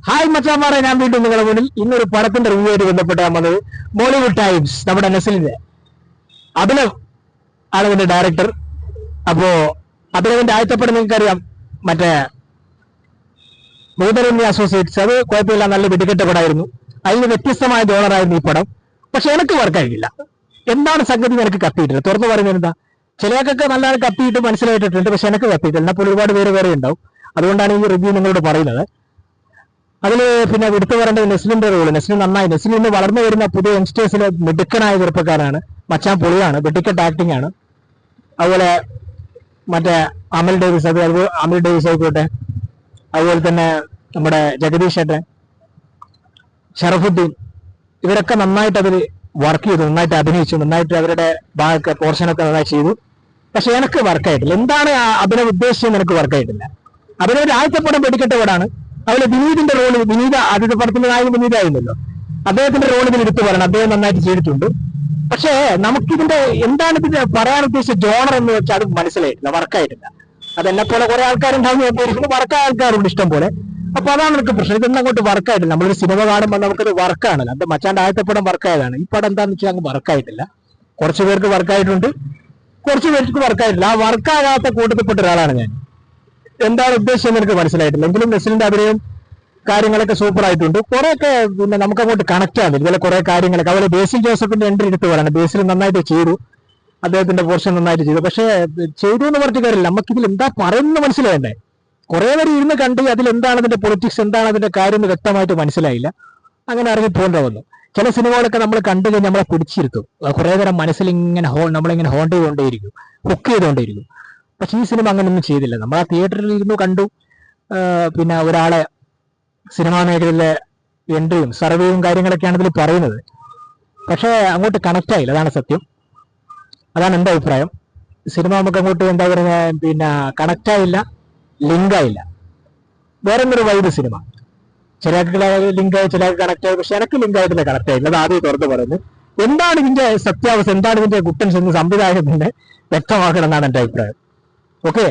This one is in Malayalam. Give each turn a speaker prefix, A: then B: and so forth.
A: ഹായ് മച്ചാമാരെ, ഞാൻ വീണ്ടും നിങ്ങളുടെ മുന്നിൽ ഇന്നൊരു പടത്തിന്റെ റിവ്യൂ ആയിട്ട് ബന്ധപ്പെട്ട് വന്നത് ബോളിവുഡ് ടൈംസ്. നമ്മുടെ നെസ്ലിന്റെ അഭിനവ് ആണ് ഇതിന്റെ ഡയറക്ടർ. അപ്പോ അഭിനവിന്റെ ആദ്യത്തെ പടം നിങ്ങൾക്കറിയാം, മറ്റേ മൂതരന്യ അസോസിയേറ്റ്സ്. അത് കുഴപ്പമില്ല, നല്ല വെടിക്കെട്ട പടമായിരുന്നു. അതിന് വ്യത്യസ്തമായ ജോണറായിരുന്നു ഈ പടം. പക്ഷെ എനിക്ക് വർക്കായിട്ടില്ല. എന്താണ് സംഗതി എനിക്ക് കത്തിയിട്ടില്ല. തുറന്നു പറയുന്നത് എന്താ, ചിലർക്കൊക്കെ നല്ലതാണ് കത്തിയിട്ട് മനസ്സിലായിട്ടുണ്ട്, പക്ഷെ എനിക്ക് കത്തിയിട്ടില്ല. അപ്പോൾ ഒരുപാട് പേര് വേറെ ഉണ്ടാവും. അതുകൊണ്ടാണ് ഈ റിവ്യൂ നിങ്ങളോട് പറയുന്നത്. അതില് പിന്നെ എടുത്തു പറയേണ്ടത് നെസ്ലിന്റെ റോള്. നെസ്ലിൻ നന്നായി. നെസ്ലിൻ ഇന്ന് വളർന്നു വരുന്ന പുതിയ യങ്സ്റ്റേഴ്സിലെ മിടുക്കനായ ചെറുപ്പക്കാരാണ്. മച്ചാൻ പൊളിയാണ്, വെട്ടിക്കെട്ട് ആക്ടിംഗ് ആണ്. അതുപോലെ മറ്റേ അമൽ ഡേവിസ്, അമൽ ഡേവിസ് ആയിക്കോട്ടെ, അതുപോലെ തന്നെ നമ്മുടെ ജഗദീഷ് ഏട്ടൻ, ഷറഫുദ്ദീൻ, ഇവരൊക്കെ നന്നായിട്ട് അതിൽ വർക്ക് ചെയ്തു, നന്നായിട്ട് അഭിനയിച്ചു, നന്നായിട്ട് അവരുടെ ഭാഗമൊക്കെ പോർഷനൊക്കെ നന്നായി ചെയ്തു. പക്ഷെ എനിക്ക് വർക്കായിട്ടില്ല. എന്താണ് അഭിനവ് ഉദ്ദേശിച്ചത് എനിക്ക് വർക്കായിട്ടില്ല. അഭിനവ് ആദ്യത്തെ പടം വെടിക്കെട്ട പടമാണ്. അതുപോലെ വിനീതിന്റെ റോള്, വിനീത ആദ്യത്തെ പടത്തിന്റെ നായകൻ വിനീത ആയിരുന്നല്ലോ, അദ്ദേഹത്തിന്റെ റോൾ ഇതിൽ എടുത്തു പറയണം. അദ്ദേഹം നന്നായിട്ട് ചെയ്തിട്ടുണ്ട്. പക്ഷേ നമുക്കിതിന്റെ എന്താണ് ഇതിന്റെ പറയാൻ ഉദ്ദേശിച്ച ജോണർ എന്ന് വെച്ചാൽ അത് മനസ്സിലായിട്ടില്ല, വർക്കായിട്ടില്ല. അതെന്നെ പോലെ കുറെ ആൾക്കാരുണ്ടാവും വിചാരിക്കുന്നു, വർക്കായ ആൾക്കാരുണ്ട് ഇഷ്ടം പോലെ. അപ്പൊ അതാണ് എനിക്ക് പ്രശ്നം. ഇതൊന്നും അങ്ങോട്ട് വർക്കായിട്ടില്ല. നമ്മളൊരു സിനിമ കാണുമ്പോൾ നമുക്കത് വർക്കാണല്ലോ. അത് മച്ചാന്റെ ആദ്യത്തെ പടം വർക്കായതാണ്. ഈ പടം എന്താന്ന് വെച്ചാൽ അങ്ങ് വർക്കായിട്ടില്ല. കുറച്ചു പേർക്ക് വർക്കായിട്ടുണ്ട്, കുറച്ചു പേർക്ക് വർക്കായിട്ടില്ല. ആ വർക്കാകാത്ത കൂട്ടത്തിൽപ്പെട്ട ഒരാളാണ് ഞാൻ. എന്താണ് ഉദ്ദേശിച്ചെന്ന് എനിക്ക് മനസ്സിലായിട്ടില്ല. എങ്കിലും നെസ്ലിന്റെ അഭിനയം കാര്യങ്ങളൊക്കെ സൂപ്പർ ആയിട്ടുണ്ട്. കുറെയൊക്കെ പിന്നെ നമുക്ക് അങ്ങോട്ട് കണക്ട് ആകും ഇതുപോലെ കുറെ കാര്യങ്ങളൊക്കെ. അതുപോലെ ബേസിൽ ജോസഫിന്റെ എൻട്രി എടുത്ത് പറയണം. ബേസിൽ നന്നായിട്ട് ചെയ്തു, അദ്ദേഹത്തിന്റെ പോർഷൻ നന്നായിട്ട് ചെയ്തു. പക്ഷേ ചെയ്തു എന്ന് പറഞ്ഞ കാര്യമില്ല, നമുക്കിതിൽ എന്താ പറയുന്നത് മനസ്സിലായണ്ടേ. കുറെ പേര് ഇരുന്ന് കണ്ട് അതിലെന്താണ് അതിന്റെ പൊളിറ്റിക്സ്, എന്താണ് അതിന്റെ കാര്യം എന്ന് വ്യക്തമായിട്ട് മനസ്സിലായില്ല. അങ്ങനെ ഇറങ്ങി പോകേണ്ട വന്നു. ചില സിനിമകളൊക്കെ നമ്മൾ കണ്ടു കഴിഞ്ഞാൽ നമ്മളെ പിടിച്ചിരുത്തും. കുറെ നേരം മനസ്സിൽ ഇങ്ങനെ നമ്മളിങ്ങനെ ഹോണ്ട് ചെയ്തുകൊണ്ടേയിരിക്കും, ഹുക്ക് ചെയ്തുകൊണ്ടേയിരിക്കും. പക്ഷെ ഈ സിനിമ അങ്ങനെയൊന്നും ചെയ്തില്ല. നമ്മൾ ആ തിയേറ്ററിൽ ഇരുന്ന് കണ്ടു. പിന്നെ ഒരാളെ സിനിമാ മേഖലയിലെ എൻട്രിയും സർവേയും കാര്യങ്ങളൊക്കെയാണ് ഇതിൽ പറയുന്നത്. പക്ഷെ അങ്ങോട്ട് കണക്ട് ആയില്ല, അതാണ് സത്യം. അതാണ് എൻ്റെ അഭിപ്രായം. സിനിമ നമുക്ക് അങ്ങോട്ട് എന്താ പറയുക, പിന്നെ കണക്ട് ആയില്ല, ലിങ്ക് ആയില്ല. വേറെ എന്തൊരു വൈബ് സിനിമ. ചിലർക്ക് ലിങ്ക് ആയി, ചിലർക്ക് കണക്ട് ആയി. പക്ഷെ എനിക്ക് ലിങ്ക് ആയിട്ടില്ല, കണക്ട് ആയില്ല. അത് ആദ്യം തുറന്ന് പറയുന്നത്. എന്താണ് ഇതിന്റെ സത്യാവസ്ഥ, എന്താണ് ഇതിന്റെ കുട്ടൻസ് എന്ന് സംവിധായകത്തിന്റെ വ്യക്തമാക്കണം എന്നാണ് എൻ്റെ അഭിപ്രായം. ഓക്കെ.